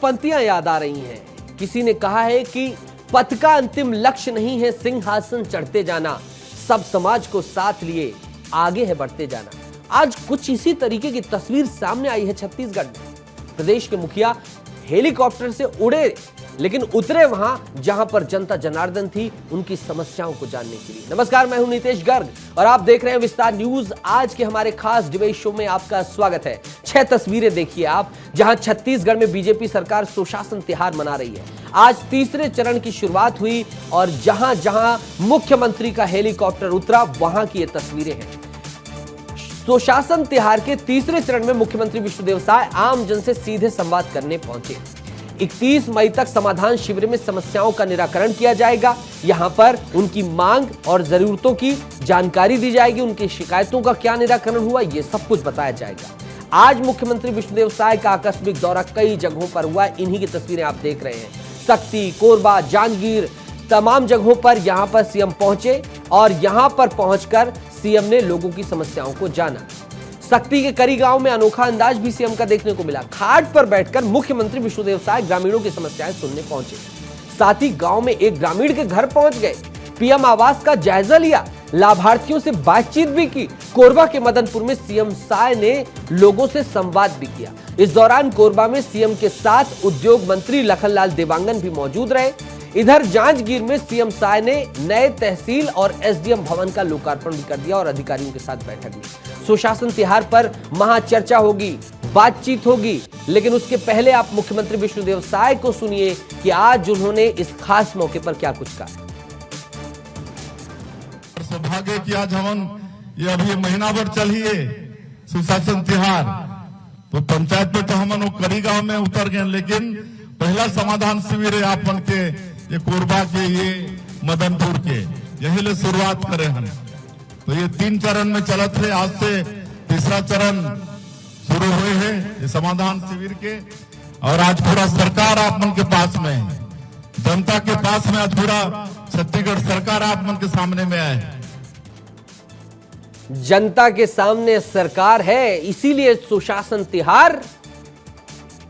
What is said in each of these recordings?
पंक्तियां याद आ रही हैं। किसी ने कहा है कि पथ का अंतिम लक्ष्य नहीं है सिंहासन चढ़ते जाना, सब समाज को साथ लिए आगे है बढ़ते जाना। आज कुछ इसी तरीके की तस्वीर सामने आई है छत्तीसगढ़ में। प्रदेश के मुखिया हेलीकॉप्टर से उड़े, लेकिन उतरे वहां जहां पर जनता जनार्दन थी, उनकी समस्याओं को जानने के लिए। नमस्कार, मैं हूं नितेश गर्ग और आप देख रहे हैं विस्तार न्यूज। आज के हमारे खास डिबेट शो में आपका स्वागत है। 6 तस्वीरें देखिए आप, जहां छत्तीसगढ़ में बीजेपी सरकार सुशासन त्योहार मना रही है। आज तीसरे चरण की शुरुआत हुई और जहां जहां मुख्यमंत्री का हेलीकॉप्टर उतरा, वहां की ये तस्वीरें हैं। सुशासन त्योहार के तीसरे चरण में मुख्यमंत्री विष्णुदेव साय आम जन से सीधे संवाद करने पहुंचे। 31 मई तक समाधान शिविर में समस्याओं का निराकरण किया जाएगा। यहां पर उनकी मांग और जरूरतों की जानकारी दी जाएगी, उनकी शिकायतों का क्या निराकरण हुआ, यह सब कुछ बताया जाएगा। आज मुख्यमंत्री विष्णुदेव साय का आकस्मिक दौरा कई जगहों पर हुआ, इन्हीं की तस्वीरें आप देख रहे हैं। सक्ती, कोरबा, जांजगीर, तमाम जगहों पर यहां पर सीएम पहुंचे और यहां पर पहुंचकर सीएम ने लोगों की समस्याओं को जाना। सक्ती के करी गांव में अनोखा अंदाज भी सीएम का देखने को मिला। खाट पर बैठकर मुख्यमंत्री विष्णुदेव साय ग्रामीणों की समस्याएं सुनने पहुंचे। साथ ही गांव में एक ग्रामीण के घर पहुंच गए, पीएम आवास का जायजा लिया, लाभार्थियों से बातचीत भी की। कोरबा के मदनपुर में सीएम साय ने लोगों से संवाद भी किया। इस दौरान कोरबा में सीएम के साथ उद्योग मंत्री लखनलाल देवांगन भी मौजूद रहे। इधर जांजगीर में सीएम साय ने नए तहसील और एसडीएम भवन का लोकार्पण भी कर दिया और अधिकारियों के साथ बैठक ली। सुशासन त्योहार पर महाचर्चा होगी, बातचीत होगी, लेकिन उसके पहले आप मुख्यमंत्री विष्णुदेव साय को सुनिए कि आज उन्होंने इस खास मौके पर क्या कुछ कहा। सौभाग्य की आज हम ये अभी महीना भर चलिए सुशासन त्योहार, तो पंचायत में तो हम करी गांव में उतर गए, लेकिन पहला समाधान शिविर आप मन के ये कोरबा के, ये मदनपुर के, यही ले शुरुआत करें हम। तो ये 3 चरण में चलत है, आज से तीसरा चरण शुरू हुए हैं ये समाधान शिविर के। और आज पूरा सरकार आप मन के पास में है, जनता के पास में आज पूरा छत्तीसगढ़ सरकार आप मन के सामने में आए। जनता के सामने सरकार है, इसीलिए सुशासन त्योहार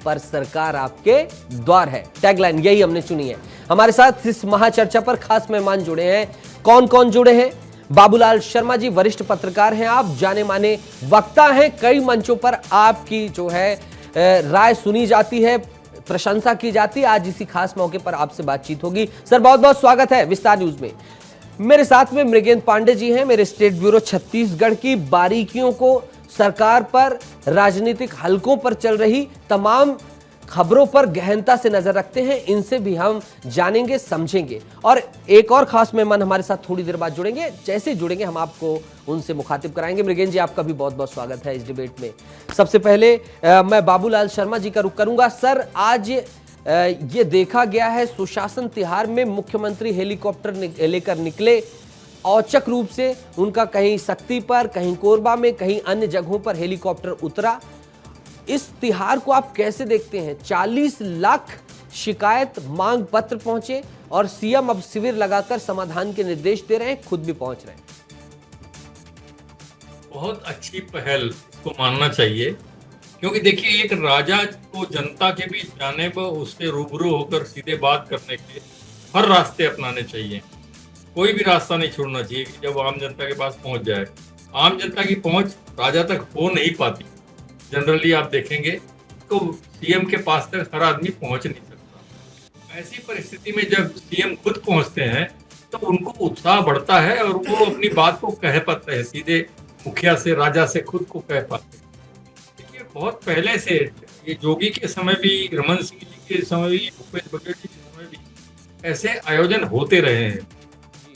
पर सरकार आपके द्वार है, टैगलाइन यही हमने चुनी है। हमारे साथ इस महाचर्चा पर खास मेहमान जुड़े हैं। कौन कौन जुड़े हैं? बाबूलाल शर्मा जी, वरिष्ठ पत्रकार हैं आप, जाने माने वक्ता हैं, कई मंचों पर आपकी जो है राय सुनी जाती है, प्रशंसा की जाती है। आज इसी खास मौके पर आपसे बातचीत होगी। सर, बहुत बहुत स्वागत है विस्तार न्यूज में। मेरे साथ में मृगेंद्र पांडे जी हैं, मेरे स्टेट ब्यूरो छत्तीसगढ़ की बारीकियों को, सरकार पर, राजनीतिक हलकों पर चल रही तमाम खबरों पर गहनता से नजर रखते हैं। इनसे भी हम जानेंगे, समझेंगे। और एक और खास मेहमान हमारे साथ थोड़ी देर बाद जुड़ेंगे। जैसे जुड़ेंगे हम आपको उनसे मुखातिब कराएंगे। मृगेंद्र जी, आपका भी बहुत बहुत स्वागत है इस डिबेट में। सबसे पहले मैं बाबूलाल शर्मा जी का रुख करूंगा। सर, आज ये देखा गया है सुशासन त्योहार में मुख्यमंत्री हेलीकॉप्टर लेकर निकले, औचक रूप से उनका कहीं सक्ती पर, कहीं कोरबा में, कहीं अन्य जगहों पर हेलीकॉप्टर उतरा। इस त्योहार को आप कैसे देखते हैं? 40 लाख शिकायत मांग पत्र पहुंचे और सीएम अब शिविर लगाकर समाधान के निर्देश दे रहे हैं, खुद भी पहुंच रहे हैं। बहुत अच्छी पहल को मानना चाहिए, क्योंकि देखिए, एक राजा को जनता के बीच जाने पर उससे रूबरू होकर सीधे बात करने के हर रास्ते अपनाने चाहिए। कोई भी रास्ता नहीं छोड़ना चाहिए कि जब आम जनता के पास पहुंच जाए। आम जनता की पहुंच राजा तक हो नहीं पाती। जनरली आप देखेंगे तो सीएम के पास तक हर आदमी पहुंच नहीं सकता। ऐसी परिस्थिति में जब सीएम खुद पहुंचते हैं तो उनको उत्साह बढ़ता है और वो अपनी बात को कह पाते हैं, सीधे मुखिया से, राजा से खुद को कह पाते हैं। देखिए, बहुत पहले से ये जोगी के समय भी, रमन सिंह जी के समय भी, भूपेश बघेल जी के समय भी ऐसे आयोजन होते रहे हैं।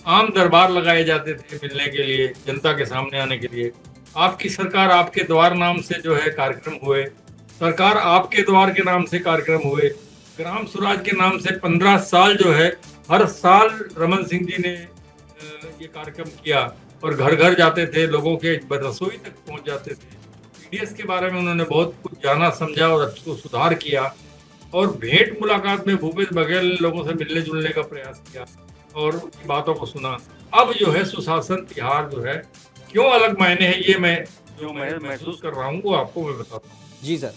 आम दरबार लगाए जाते थे मिलने के लिए, जनता के सामने आने के लिए। आपकी सरकार आपके द्वार नाम से जो है कार्यक्रम हुए, सरकार आपके द्वार के नाम से कार्यक्रम हुए, ग्राम स्वराज के नाम से 15 साल जो है हर साल रमन सिंह जी ने ये कार्यक्रम किया और घर घर जाते थे, लोगों के रसोई तक पहुंच जाते थे। पीडीएस के बारे में उन्होंने बहुत कुछ जाना, समझा और उसको सुधार किया। और भेंट मुलाकात में भूपेश बघेल ने लोगों से मिलने जुलने का प्रयास किया और उनकी बातों को सुना। अब जो है सुशासन त्योहार जो है क्यों अलग मायने है, ये मैं महसूस कर रहा हूँ वो आपको मैं बताता हूँ। जी सर।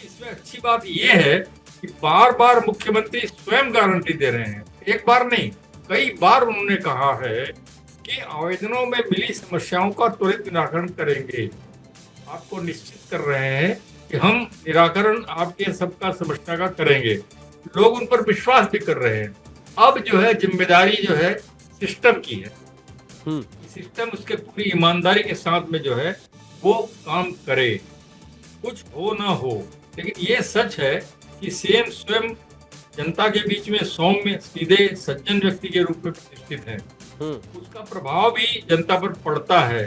इसमें अच्छी बात ये है कि कि बार बार मुख्यमंत्री स्वयं गारंटी दे रहे हैं, एक बार नहीं कई बार उन्होंने कहा है कि आवेदनों में मिली समस्याओं का त्वरित निराकरण करेंगे। आपको निश्चित कर रहे हैं कि हम निराकरण आपके सबका समस्या का करेंगे। लोग उन पर विश्वास भी कर रहे हैं। अब जो है जिम्मेदारी जो है सिस्टम की है, सिस्टम उसके पूरी ईमानदारी के साथ में जो है वो काम करे, कुछ हो ना हो। लेकिन ये सच है कि सीएम स्वयं जनता के बीच में सौम्य, सीधे, सज्जन व्यक्ति के रूप में प्रतिष्ठित है। उसका प्रभाव भी जनता पर पड़ता है।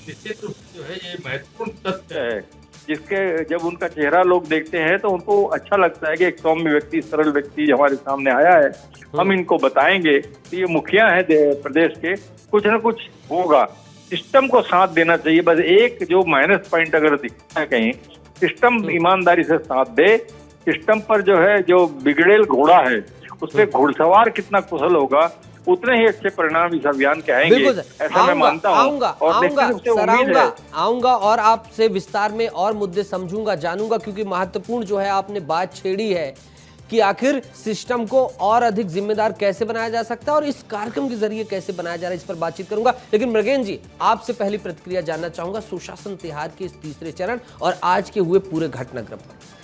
निश्चित रूप से जो है ये महत्वपूर्ण तथ्य है जिसके जब उनका चेहरा लोग देखते हैं तो उनको अच्छा लगता है कि एक सौम्य व्यक्ति, सरल व्यक्ति हमारे सामने आया है, हम इनको बताएंगे कि ये मुखिया है प्रदेश के, कुछ ना कुछ होगा। सिस्टम को साथ देना चाहिए। बस एक जो माइनस पॉइंट अगर दिखता है कहीं, सिस्टम ईमानदारी से साथ दे। सिस्टम पर जो है जो बिगड़ेल घोड़ा है उस पर घुड़सवार कितना कुशल होगा, उतने ही अच्छे परिणाम इस अभियान के आएंगे, ऐसा मैं मानता हूँ। आऊंगा और आपसे विस्तार में और मुद्दे समझूंगा, जानूंगा, क्योंकि महत्वपूर्ण जो है आपने बात छेड़ी है कि आखिर सिस्टम को और अधिक जिम्मेदार कैसे बनाया जा सकता है और इस कार्यक्रम के जरिए कैसे बनाया जा रहा है, इस पर बातचीत करूंगा। लेकिन मृगेन जी, आपसे पहली प्रतिक्रिया जानना चाहूंगा सुशासन तिहार के इस तीसरे चरण और आज के हुए पूरे घटनाक्रम पर।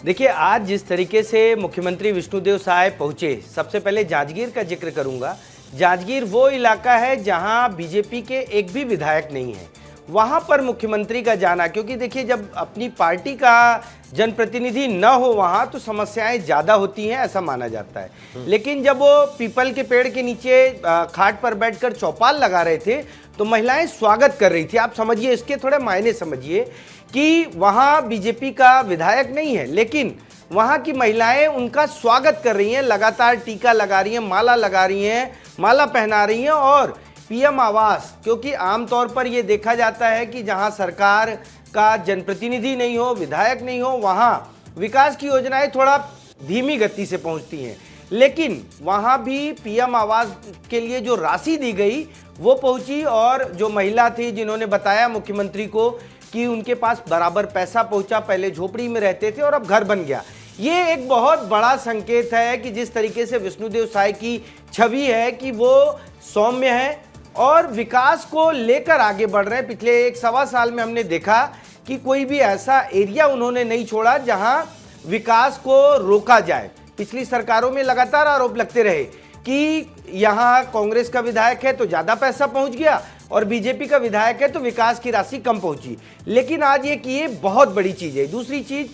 देखिए, आज जिस तरीके से मुख्यमंत्री विष्णुदेव साय पहुंचे, सबसे पहले जांजगीर का जिक्र करूंगा। जांजगीर वो इलाका है जहां बीजेपी के एक भी विधायक नहीं है, वहां पर मुख्यमंत्री का जाना, क्योंकि देखिए जब अपनी पार्टी का जनप्रतिनिधि न हो वहां तो समस्याएं ज़्यादा होती हैं, ऐसा माना जाता है। लेकिन जब वो पीपल के पेड़ के नीचे खाट पर बैठकर चौपाल लगा रहे थे तो महिलाएं स्वागत कर रही थी। आप समझिए, इसके थोड़े मायने समझिए कि वहाँ बीजेपी का विधायक नहीं है लेकिन वहाँ की महिलाएं उनका स्वागत कर रही हैं, लगातार टीका लगा रही हैं, माला लगा रही हैं, माला पहना रही हैं। और पीएम आवास, क्योंकि आमतौर पर ये देखा जाता है कि जहाँ सरकार का जनप्रतिनिधि नहीं हो, विधायक नहीं हो, वहाँ विकास की योजनाएं थोड़ा धीमी गति से पहुँचती हैं, लेकिन वहाँ भी पीएम आवास के लिए जो राशि दी गई वो पहुँची। और जो महिला थी जिन्होंने बताया मुख्यमंत्री को कि उनके पास बराबर पैसा पहुंचा, पहले झोपड़ी में रहते थे और अब घर बन गया, ये एक बहुत बड़ा संकेत है कि जिस तरीके से विष्णुदेव साय की छवि है कि वो सौम्य है और विकास को लेकर आगे बढ़ रहे हैं। पिछले 1-1.25 साल में हमने देखा कि कोई भी ऐसा एरिया उन्होंने नहीं छोड़ा जहां विकास को रोका जाए। पिछली सरकारों में लगातार आरोप लगते रहे कि यहाँ कांग्रेस का विधायक है तो ज़्यादा पैसा पहुँच गया और बीजेपी का विधायक है तो विकास की राशि कम पहुंची। लेकिन आज ये कि ये बहुत बड़ी चीज़ है। दूसरी चीज़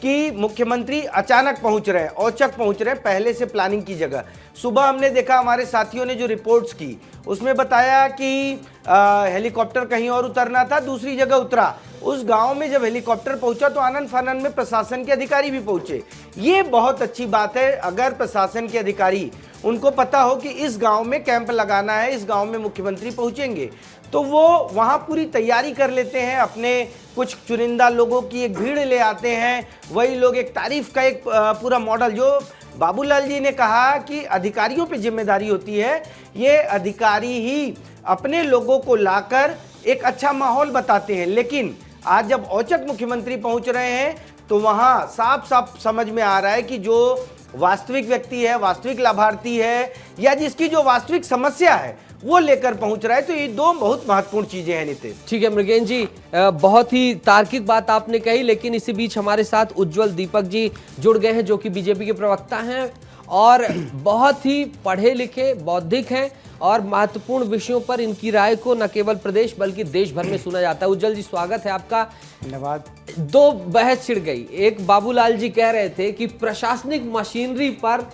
कि मुख्यमंत्री अचानक पहुंच रहे हैं, औचक पहुंच रहे हैं, पहले से प्लानिंग की जगह। सुबह हमने देखा, हमारे साथियों ने जो रिपोर्ट्स की उसमें बताया कि हेलीकॉप्टर कहीं और उतरना था, दूसरी जगह उतरा। उस गांव में जब हेलीकॉप्टर पहुंचा तो आनंद फानंद में प्रशासन के अधिकारी भी पहुंचे। ये बहुत अच्छी बात है। अगर प्रशासन के अधिकारी, उनको पता हो कि इस गांव में कैंप लगाना है, इस गांव में मुख्यमंत्री पहुंचेंगे, तो वो वहाँ पूरी तैयारी कर लेते हैं। अपने कुछ चुनिंदा लोगों की एक भीड़ ले आते हैं, वही लोग एक तारीफ का एक पूरा मॉडल, जो बाबूलाल जी ने कहा कि अधिकारियों पे जिम्मेदारी होती है, ये अधिकारी ही अपने लोगों को लाकर एक अच्छा माहौल बताते हैं। लेकिन आज जब औचक मुख्यमंत्री पहुंच रहे हैं तो वहाँ साफ साफ समझ में आ रहा है कि जो वास्तविक व्यक्ति है, वास्तविक लाभार्थी है, या जिसकी जो वास्तविक समस्या है वो लेकर पहुंच रहा है। तो ये दो बहुत महत्वपूर्ण चीजें हैं नीतीश। ठीक है मृगेन जी, बहुत ही तार्किक बात आपने कही, लेकिन इसी बीच हमारे साथ उज्जवल दीपक जी जुड़ गए हैं जो कि बीजेपी के प्रवक्ता हैं और बहुत ही पढ़े लिखे बौद्धिक हैं और महत्वपूर्ण विषयों पर इनकी राय को न केवल प्रदेश बल्कि देश भर में सुना जाता है। उज्जवल जी, स्वागत है आपका। धन्यवाद। दो बहस छिड़ गई। एक, बाबूलाल जी कह रहे थे कि प्रशासनिक मशीनरी पर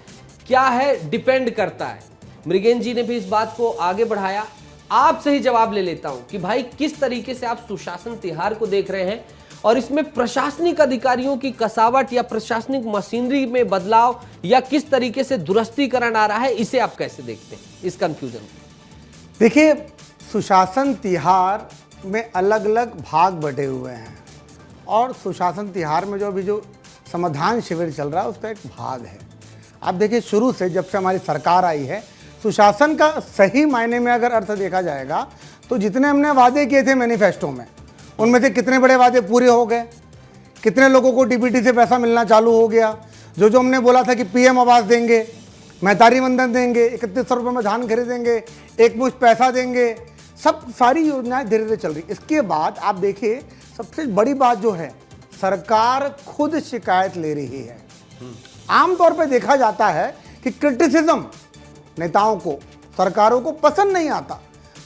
क्या है डिपेंड करता है, मृगेन जी ने भी इस बात को आगे बढ़ाया। आपसे ही जवाब ले लेता हूं कि भाई किस तरीके से आप सुशासन तिहार को देख रहे हैं और इसमें प्रशासनिक अधिकारियों की कसावट या प्रशासनिक मशीनरी में बदलाव या किस तरीके से दुरुस्तीकरण आ रहा है, इसे आप कैसे देखते हैं, इस कंफ्यूजन को? देखिए, सुशासन तिहार में अलग अलग भाग बटे हुए हैं और सुशासन तिहार में जो अभी जो समाधान शिविर चल रहा है उसका एक भाग है। आप देखिए, शुरू से जब से हमारी सरकार आई है, सुशासन का सही मायने में अगर अर्थ देखा जाएगा तो जितने हमने वादे किए थे मैनिफेस्टो में, उनमें से कितने बड़े वादे पूरे हो गए, कितने लोगों को डीबीटी से पैसा मिलना चालू हो गया, जो जो हमने बोला था कि पीएम आवास देंगे, महतारी वंदन देंगे, 3100 रुपये में धान खरीदेंगे, एक मुश्त पैसा देंगे, सब सारी योजनाएं धीरे धीरे चल रही। इसके बाद आप देखिए सबसे बड़ी बात जो है, सरकार खुद शिकायत ले रही है। आमतौर पे देखा जाता है कि क्रिटिसिज्म नेताओं को, सरकारों को पसंद नहीं आता,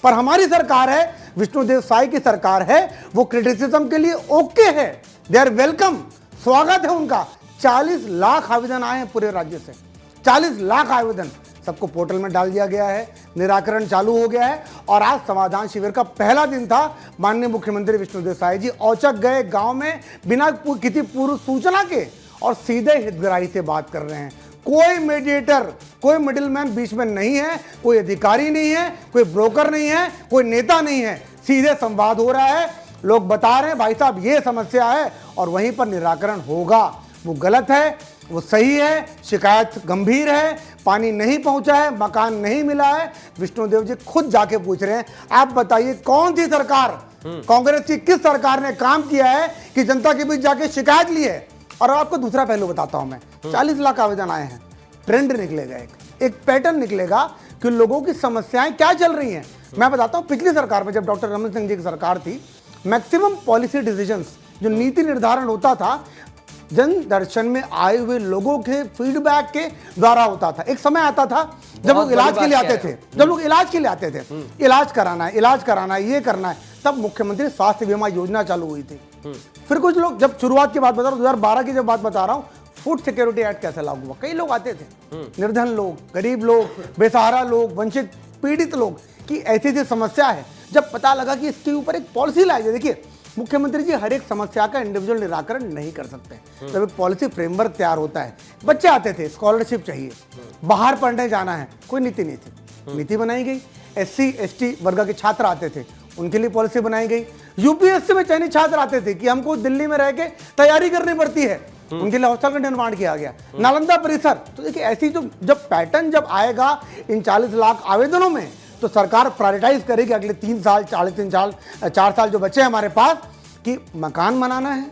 पर हमारी सरकार है, विष्णुदेव साय की सरकार है, वो क्रिटिसिज्म के लिए ओके है, दे आर वेलकम, स्वागत है उनका। 40 लाख आवेदन आए हैं पूरे राज्य से, 40 लाख आवेदन सबको पोर्टल में डाल दिया गया है, निराकरण चालू हो गया है। और आज समाधान शिविर का पहला दिन था। माननीय मुख्यमंत्री विष्णुदेव साय जी औचक गए गांव में बिना किसी पूर्व सूचना के और सीधे हितग्राही से बात कर रहे हैं। कोई मीडिएटर, कोई मिडिलमैन बीच में नहीं है, कोई अधिकारी नहीं है, कोई ब्रोकर नहीं है, कोई नेता नहीं है, सीधे संवाद हो रहा है। लोग बता रहे हैं भाई साहब ये समस्या है और वहीं पर निराकरण होगा। वो गलत है, वो सही है, शिकायत गंभीर है, पानी नहीं पहुंचा है, मकान नहीं मिला है। विष्णुदेव जी खुद जाके पूछ रहे हैं, आप बताइए कौन सी सरकार, कांग्रेस की किस सरकार ने काम किया है कि जनता के बीच जाके शिकायत ली है। और आपको दूसरा पहलू बताता हूं मैं, 40 लाख आवेदन आए हैं, ट्रेंड निकलेगा, एक पैटर्न निकलेगा कि लोगों की समस्याएं क्या चल रही हैं। मैं बताता हूं, पिछली सरकार में जब डॉक्टर रमन सिंह जी की सरकार थी, मैक्सिमम पॉलिसी डिसीजंस, जो नीति निर्धारण होता था, जन दर्शन में आए हुए लोगों के फीडबैक के द्वारा होता था। एक समय आता था जब लोग इलाज के लिए आते थे, इलाज कराना है, ये करना है, तब मुख्यमंत्री स्वास्थ्य बीमा योजना चालू हुई थी। फिर कुछ लोग, जब शुरुआत की बात बता रहा हूँ, 2012 की जब बात बता रहा हूँ, फूड सिक्योरिटी एक्ट कैसे लागू हुआ, कई लोग आते थे, निर्धन लोग, गरीब लोग, बेसहारा लोग, वंचित पीड़ित लोग की ऐसी ऐसी समस्या है। जब पता लगा कि इसके ऊपर एक पॉलिसी लाई जाए, देखिए मुख्यमंत्री जी हर एक समस्या का इंडिविजुअल निराकरण नहीं कर सकते। जब एक पॉलिसी फ्रेमवर्क तैयार होता है, बच्चे आते थे, स्कॉलरशिप चाहिए, बाहर पढ़ने जाना है, कोई नीति नहीं थी, नीति बनाई गई। SC ST वर्ग के छात्र आते थे, उनके लिए पॉलिसी बनाई गई। UPSC में चयनित छात्र आते थे कि हमको दिल्ली में रह के तैयारी करनी पड़ती है, उनके लिए हॉस्टल का निर्माण किया गया, नालंदा परिसर। तो देखिए ऐसी जो जब पैटर्न जब आएगा इन 40 लाख आवेदनों में, तो सरकार प्रायोरिटाइज करेगी अगले 3 साल, 4 साल जो बचे हमारे पास, कि मकान बनाना है,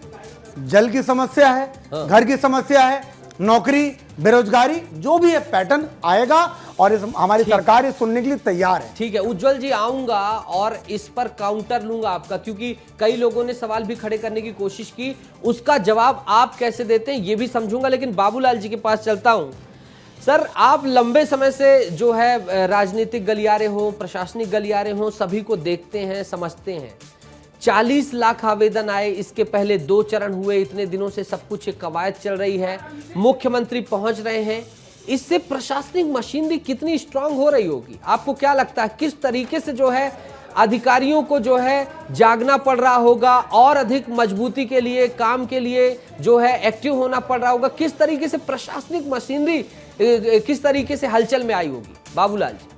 जल की समस्या है, घर की समस्या है, नौकरी, बेरोजगारी, जो भी है पैटर्न आएगा और हमारी सरकार ये सुनने के लिए तैयार है। ठीक है उज्जवल जी, आऊंगा और इस पर काउंटर लूंगा आपका, क्योंकि कई लोगों ने सवाल भी खड़े करने की कोशिश की, उसका जवाब आप कैसे देते हैं ये भी समझूंगा। लेकिन बाबूलाल जी के पास चलता हूं। सर, आप लंबे समय से जो है राजनीतिक गलियारे हो, प्रशासनिक गलियारे हो, सभी को देखते हैं, समझते हैं। 40 लाख आवेदन आए, इसके पहले 2 चरण हुए, इतने दिनों से सब कुछ एक कवायद चल रही है, मुख्यमंत्री पहुंच रहे हैं, इससे प्रशासनिक मशीनरी कितनी स्ट्रांग हो रही होगी? आपको क्या लगता है किस तरीके से जो है अधिकारियों को जो है जागना पड़ रहा होगा और अधिक मजबूती के लिए, काम के लिए जो है एक्टिव होना पड़ रहा होगा? किस तरीके से प्रशासनिक मशीनरी किस तरीके से हलचल में आई होगी? बाबूलाल जी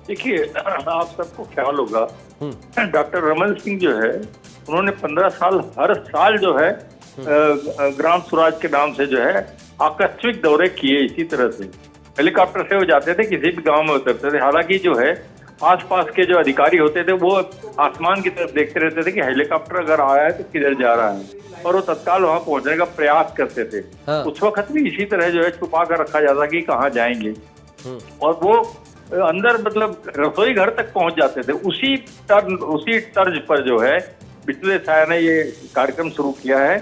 देखिए, आप सबको ख्याल होगा डॉक्टर रमन सिंह जो है, उन्होंने 15 साल हर साल जो है ग्राम स्वराज के नाम से जो है आकस्मिक दौरे किए। इसी तरह से हेलीकॉप्टर से वो जाते थे, किसी भी गांव में उतरते थे। हालांकि जो है आसपास के जो अधिकारी होते थे वो आसमान की तरफ देखते रहते थे कि हेलीकॉप्टर अगर आया है तो किधर जा रहा है, और वो तत्काल वहां पहुंचने का प्रयास करते थे। उस वक्त भी इसी तरह जो है छुपा कर रखा जाता कि कहाँ जाएंगे, और वो अंदर मतलब रसोई घर तक पहुंच जाते थे। उसी तर्ज पर जो है विष्णुदेव साय ने ये कार्यक्रम शुरू किया है।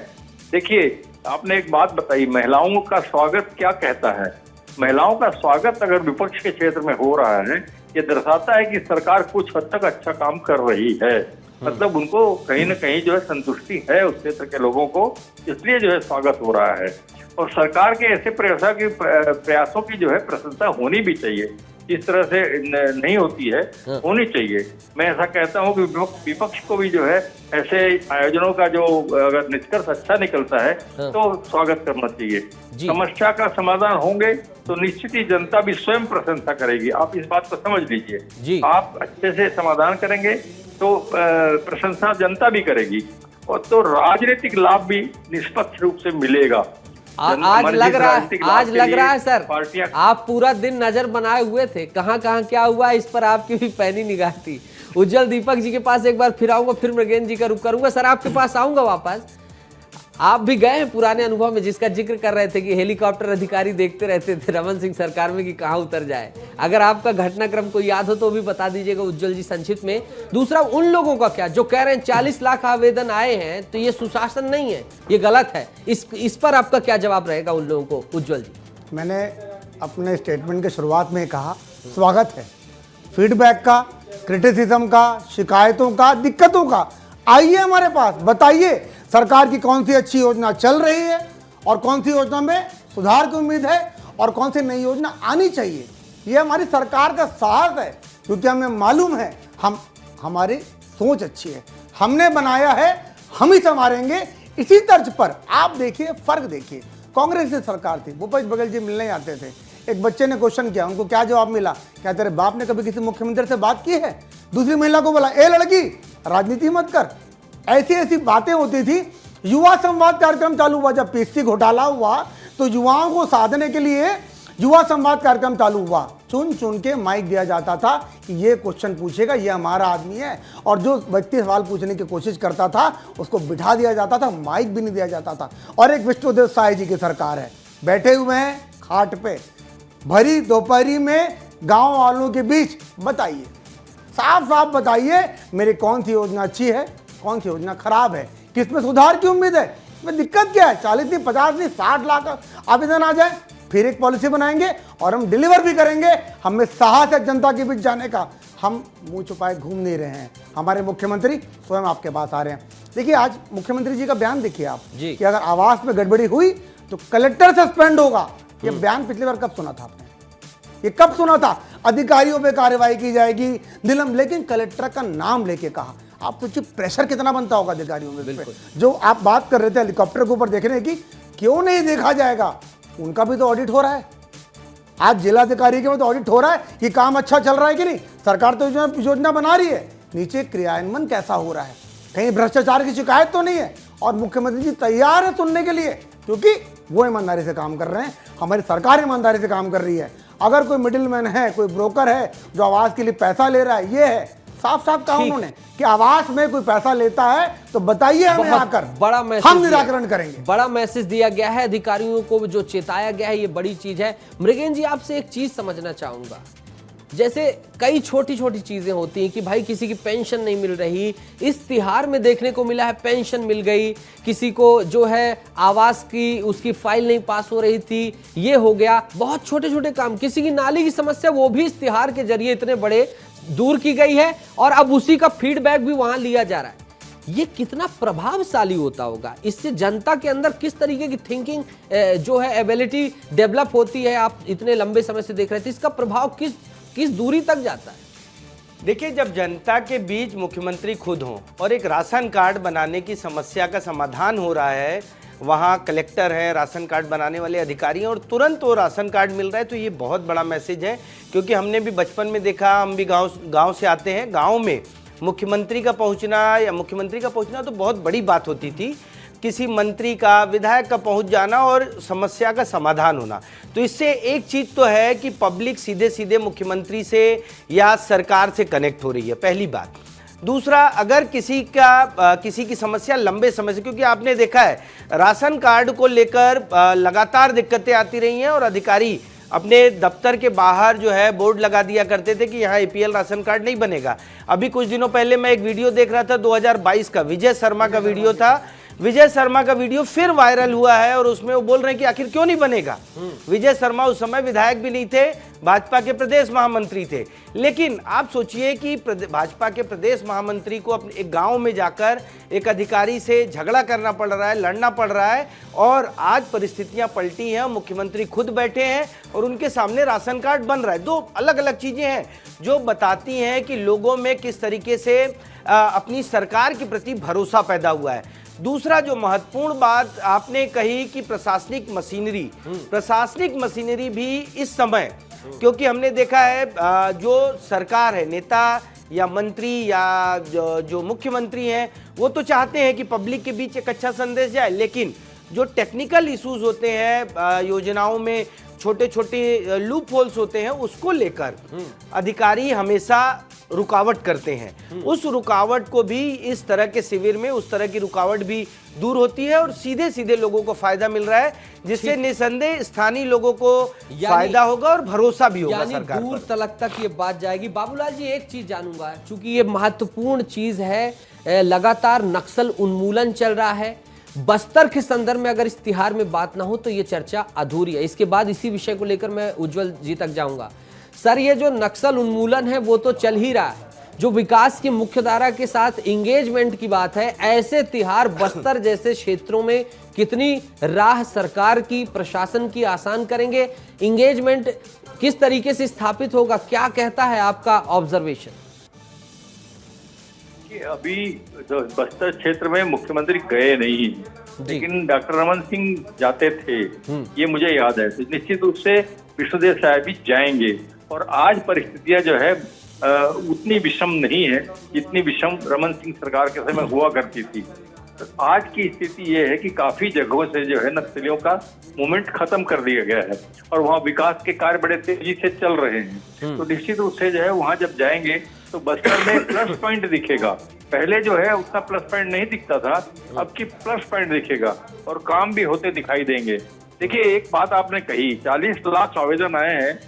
देखिए, आपने एक बात बताई, महिलाओं का स्वागत क्या कहता है। महिलाओं का स्वागत अगर विपक्ष के क्षेत्र में हो रहा है, ये दर्शाता है कि सरकार कुछ हद तक अच्छा काम कर रही है। मतलब उनको कहीं ना कहीं जो है संतुष्टि है उस क्षेत्र के लोगों को, इसलिए जो है स्वागत हो रहा है। और सरकार के ऐसे प्रयासों की जो है प्रशंसा होनी भी चाहिए। इस तरह से नहीं होती है, होनी चाहिए। मैं ऐसा कहता हूं कि विपक्ष को भी जो है ऐसे आयोजनों का जो अगर निष्कर्ष अच्छा निकलता है तो स्वागत करना चाहिए। समस्या का समाधान होंगे तो निश्चित ही जनता भी स्वयं प्रशंसा करेगी। आप इस बात को समझ लीजिए, आप अच्छे से समाधान करेंगे तो प्रशंसा जनता भी करेगी, और तो राजनीतिक लाभ भी निष्पक्ष रूप से मिलेगा। आज लग रहा है सर, आप पूरा दिन नजर बनाए हुए थे, कहां क्या हुआ इस पर आपकी भी पैनी निगाह थी। उज्जवल, दीपक जी के पास एक बार फिर आऊंगा, फिर मृगेंद्र जी का रुख करूंगा। सर, आपके पास आऊंगा वापस। आप भी गए हैं पुराने अनुभव में, जिसका जिक्र कर रहे थे कि हेलीकॉप्टर अधिकारी देखते रहते थे रमन सिंह सरकार में कि कहां उतर जाए। अगर आपका घटनाक्रम को याद हो तो भी बता दीजिएगा उज्जवल जी संक्षिप्त में। दूसरा, उन लोगों का क्या जो कह रहे हैं 40 लाख आवेदन आए हैं तो ये सुशासन नहीं है, ये गलत है, इस पर आपका क्या जवाब रहेगा उन लोगों को, उज्जवल जी? मैंने अपने स्टेटमेंट के शुरुआत में कहा, स्वागत है फीडबैक का, क्रिटिसिज्म का, शिकायतों का, दिक्कतों का। आइए हमारे पास, बताइए सरकार की कौन सी अच्छी योजना चल रही है और कौन सी योजना में सुधार की उम्मीद है और कौन सी नई योजना आनी चाहिए। ये हमारी सरकार का साहस है, क्योंकि हमें मालूम है हमारी सोच अच्छी है, हमने बनाया है, हम ही संभालेंगे। इसी तर्ज पर आप देखिए, फर्क देखिए, कांग्रेस की सरकार थी, भूपेश बघेल जी मिलने आते थे, एक बच्चे ने क्वेश्चन किया, उनको क्या जवाब मिला, क्या तेरे बाप ने कभी किसी मुख्यमंत्री से बात की है? दूसरी महिला को बोला, ए लड़की राजनीति मत कर। ऐसी ऐसी बातें होती थी। युवा संवाद कार्यक्रम चालू हुआ, जब पीएससी घोटाला हुआ तो युवाओं को साधने के लिए युवा संवाद कार्यक्रम चालू हुआ। चुन चुन के माइक दिया जाता था कि ये क्वेश्चन पूछेगा, ये हमारा आदमी है, और जो व्यक्ति सवाल पूछने की कोशिश करता था उसको बिठा दिया जाता था, माइक भी नहीं दिया जाता था। और एक विष्णुदेव साय जी की सरकार है, बैठे हुए हैं खाट पे, भरी दोपहरी में गांव वालों के बीच, बताइए, साफ साफ बताइए मेरी कौन सी योजना अच्छी है, कौन सी योजना खराब है, किसमें सुधार की उम्मीद है, इसमें दिक्कत क्या है। 40 नहीं, 50 नहीं, 60 लाख आवेदन आ जाए, फिर एक पॉलिसी बनाएंगे और हम डिलीवर भी करेंगे। हमें साहस है जनता के बीच जाने का, हम मुंह छुपाए घूम नहीं रहे हैं। हमारे मुख्यमंत्री स्वयं आपके पास आ रहे हैं। देखिए आज मुख्यमंत्री जी का बयान देखिए आप जी, कि अगर आवास में गड़बड़ी हुई तो कलेक्टर सस्पेंड होगा। ये बयान पिछली बार कब सुना था आपने? ये कब सुना था? अधिकारियों पे कार्रवाई की जाएगी, निलंब, लेकिन कलेक्टर का नाम लेके कहा। आप सोचिए प्रेशर कितना बनता होगा अधिकारियों में। बिल्कुल, जो आप बात कर रहे थे हेलीकॉप्टर के ऊपर देखने की, क्यों नहीं देखा जाएगा? उनका भी तो ऑडिट हो रहा है। आज जिलाधिकारी के में तो ऑडिट हो रहा है कि काम अच्छा चल रहा है कि नहीं, सरकार तो योजना बना रही है, नीचे क्रियान्वयन कैसा हो रहा है, कहीं भ्रष्टाचार की शिकायत तो नहीं है। और मुख्यमंत्री जी तैयार है सुनने के लिए, क्योंकि वो ईमानदारी से काम कर रहे हैं, हमारी सरकार ईमानदारी से काम कर रही है। अगर कोई मिडिलमैन है, कोई ब्रोकर है जो आवास के लिए पैसा ले रहा है, ये है साफ साफ कहा उन्होंने कि आवास में कोई पैसा लेता है तो बताइए हमें आकर, बड़ा मैसेज हम निराकरण करेंगे। बड़ा मैसेज दिया गया है अधिकारियों को, जो चेताया गया है, ये बड़ी चीज है। मृगेन जी, आपसे एक चीज समझना चाहूंगा, जैसे कई छोटी छोटी चीजें होती हैं कि भाई किसी की पेंशन नहीं मिल रही, इस तिहार में देखने को मिला है पेंशन मिल गई, किसी को जो है आवास की उसकी फाइल नहीं पास हो रही थी, ये हो गया। बहुत छोटे छोटे काम, किसी की नाली की समस्या वो भी इस तिहार के जरिए इतने बड़े दूर की गई है, और अब उसी का फीडबैक भी वहां लिया जा रहा है। ये कितना प्रभावशाली होता होगा, इससे जनता के अंदर किस तरीके की थिंकिंग जो है एबिलिटी डेवलप होती है। आप इतने लंबे समय से देख रहे थे, इसका प्रभाव किस दूरी तक जाता है? देखिए, जब जनता के बीच मुख्यमंत्री खुद हों और एक राशन कार्ड बनाने की समस्या का समाधान हो रहा है, वहाँ कलेक्टर है, राशन कार्ड बनाने वाले अधिकारी हैं और तुरंत वो राशन कार्ड मिल रहा है, तो ये बहुत बड़ा मैसेज है। क्योंकि हमने भी बचपन में देखा, हम भी गांव से आते हैं, गांव में मुख्यमंत्री का पहुंचना तो बहुत बड़ी बात होती थी। किसी मंत्री का, विधायक का पहुंच जाना और समस्या का समाधान होना। तो इससे एक चीज़ तो है कि पब्लिक सीधे सीधे मुख्यमंत्री से या सरकार से कनेक्ट हो रही है, पहली बात। दूसरा, अगर किसी की समस्या लंबे समय से, क्योंकि आपने देखा है राशन कार्ड को लेकर लगातार दिक्कतें आती रही हैं और अधिकारी अपने दफ्तर के बाहर जो है बोर्ड लगा दिया करते थे कि यहाँ एपीएल राशन कार्ड नहीं बनेगा। अभी कुछ दिनों पहले मैं एक वीडियो देख रहा था, 2022 का विजय शर्मा का वीडियो था। विजय शर्मा का वीडियो फिर वायरल हुआ है और उसमें वो बोल रहे हैं कि आखिर क्यों नहीं बनेगा। विजय शर्मा उस समय विधायक भी नहीं थे, भाजपा के प्रदेश महामंत्री थे। लेकिन आप सोचिए कि भाजपा के प्रदेश महामंत्री को अपने एक गांव में जाकर एक अधिकारी से झगड़ा करना पड़ रहा है, लड़ना पड़ रहा है, और आज परिस्थितियां पलटी हैं, मुख्यमंत्री खुद बैठे हैं और उनके सामने राशन कार्ड बन रहा है। दो अलग अलग चीजें हैं जो बताती हैं कि लोगों में किस तरीके से अपनी सरकार के प्रति भरोसा पैदा हुआ है। दूसरा जो महत्वपूर्ण बात आपने कही कि प्रशासनिक मशीनरी भी इस समय, क्योंकि हमने देखा है जो सरकार है, नेता या मंत्री या जो मुख्यमंत्री हैं, वो तो चाहते हैं कि पब्लिक के बीच एक अच्छा संदेश जाए, लेकिन जो टेक्निकल इश्यूज होते हैं योजनाओं में छोटे छोटे लूप होल्स होते हैं उसको लेकर अधिकारी हमेशा रुकावट करते हैं। उस रुकावट को भी इस तरह के शिविर में उस तरह की रुकावट भी दूर होती है और सीधे सीधे लोगों को फायदा मिल रहा है, जिससे निसंदेह स्थानीय लोगों को फायदा होगा और भरोसा भी होगा सरकार दूर पर। तक ये बात जाएगी। बाबूलाल जी, एक चीज जानूंगा, चूंकि ये महत्वपूर्ण चीज है, लगातार नक्सल उन्मूलन चल रहा है। बस्तर के संदर्भ में अगर इस तिहार में बात ना हो तो ये चर्चा अधूरी है। इसके बाद इसी विषय को लेकर मैं उज्जवल जी तक जाऊंगा। सर, ये जो नक्सल उन्मूलन है वो तो चल ही रहा है, जो विकास की मुख्यधारा के साथ इंगेजमेंट की बात है, ऐसे तिहार बस्तर जैसे क्षेत्रों में कितनी राह सरकार की, प्रशासन की आसान करेंगे? इंगेजमेंट किस तरीके से स्थापित होगा, क्या कहता है आपका ऑब्जर्वेशन? अभी जो बस्तर क्षेत्र में मुख्यमंत्री गए नहीं, लेकिन डॉक्टर रमन सिंह जाते थे, ये मुझे याद है। तो निश्चित रूप से विष्णुदेव साय भी जाएंगे। और आज परिस्थितियां जो है उतनी विषम नहीं है जितनी विषम रमन सिंह सरकार के समय हुआ करती थी। तो आज की स्थिति ये है कि काफी जगहों से जो है नक्सलियों का मूवमेंट खत्म कर दिया गया है और वहाँ विकास के कार्य बड़े तेजी से चल रहे हैं। तो निश्चित रूप से जो है वहाँ जब जाएंगे तो बस्तर में प्लस पॉइंट दिखेगा। पहले जो है उतना प्लस पॉइंट नहीं दिखता था, अब की प्लस पॉइंट दिखेगा और काम भी होते दिखाई देंगे। देखिए, एक बात आपने कही, 40 लाख आवेदन आए हैं,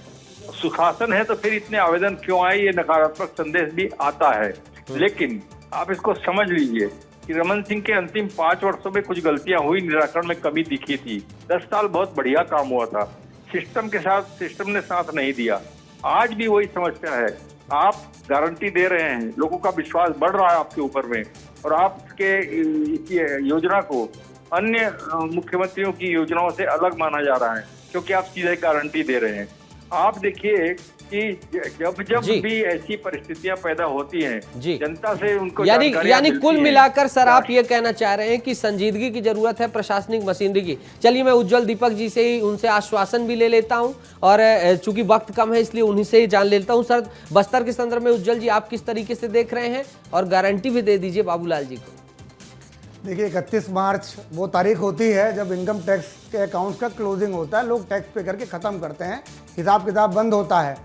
सुशासन है तो फिर इतने आवेदन क्यों आए, ये नकारात्मक संदेश भी आता है। लेकिन आप इसको समझ लीजिए कि रमन सिंह के अंतिम 5 वर्षों में कुछ गलतियां हुई, निराकरण में कमी दिखी थी। 10 साल बहुत बढ़िया काम हुआ था, सिस्टम ने साथ नहीं दिया। आज भी वही समस्या है, आप गारंटी दे रहे हैं, लोगों का विश्वास बढ़ रहा है आपके ऊपर में, और आपके इस योजना को अन्य मुख्यमंत्रियों की योजनाओं से अलग माना जा रहा है क्योंकि आप सीधे गारंटी दे रहे हैं। आप देखिए कि जब भी ऐसी परिस्थितियां पैदा होती हैं, जनता से उनको यानी कुल मिलाकर सर आप ये कहना चाह रहे हैं कि संजीदगी की जरूरत है, प्रशासनिक मशीनरी की। चलिए, मैं उज्जवल दीपक जी से ही उनसे आश्वासन भी ले लेता हूं और चूंकि वक्त कम है इसलिए उन्हीं से ही जान लेता हूं। सर, बस्तर के संदर्भ में उज्जवल जी आप किस तरीके से देख रहे हैं, और गारंटी भी दे दीजिए बाबूलाल जी को। देखिए, 31 मार्च वो तारीख होती है जब इनकम टैक्स के अकाउंट्स का क्लोजिंग होता है, लोग टैक्स पे करके ख़त्म करते हैं, हिसाब किताब बंद होता है।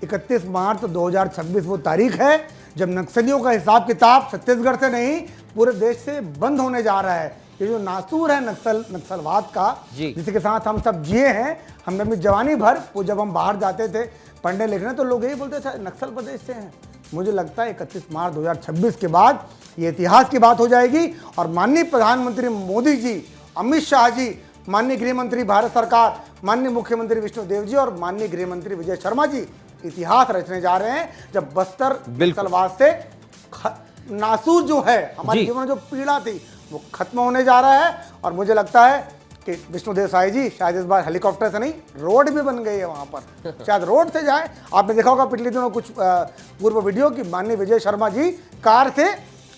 31 मार्च 2026 वो तारीख है जब नक्सलियों का हिसाब किताब छत्तीसगढ़ से नहीं पूरे देश से बंद होने जा रहा है। ये जो नासूर है नक्सलवाद का, जिसके साथ हम सब जिए हैं, हमने अपनी जवानी भर, वो जब हम बाहर जाते थे पढ़ने लिखने तो लोग यही बोलते थे नक्सल प्रदेश से हैं। मुझे लगता है 31 मार्च 2026 के बाद ये इतिहास की बात हो जाएगी और माननीय प्रधानमंत्री मोदी जी, अमित शाह जी, माननीय गृह मंत्री भारत सरकार, माननीय मुख्यमंत्री विष्णुदेव जी और माननीय गृह मंत्री विजय शर्मा जी इतिहास रचने जा रहे हैं जब बस्तर नक्सलवाद से नासूर जो है हमारे जीवन में जो पीड़ा थी वो खत्म होने जा रहा है। और मुझे लगता है कि विष्णुदेव साय जी शायद इस बार हेलीकॉप्टर से नहीं, रोड भी बन गई है वहाँ पर, शायद रोड से जाए। आपने देखा होगा पिछले दिनों कुछ पूर्व वीडियो की माननीय विजय शर्मा जी कार से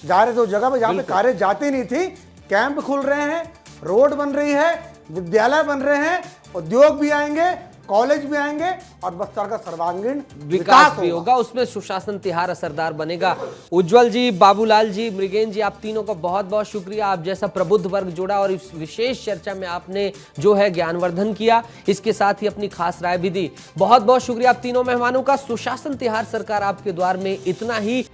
जा रहे थे उस जगह पे जहाँ पे कारें जाती नहीं थी। कैंप खुल रहे हैं, रोड बन रही है, विद्यालय बन रहे हैं, उद्योग भी आएंगे, कॉलेज भी आएंगे और बस्तर का सर्वांगीण विकास भी होगा। उसमें सुशासन तिहार असरदार बनेगा। उज्जवल जी, बाबूलाल जी, मृगेन जी, आप तीनों का बहुत बहुत शुक्रिया। आप जैसा प्रबुद्ध वर्ग जुड़ा और इस विशेष चर्चा में आपने जो है ज्ञानवर्धन किया, इसके साथ ही अपनी खास राय भी दी। बहुत बहुत शुक्रिया आप तीनों मेहमानों का। सुशासन तिहार सरकार आपके द्वार में इतना ही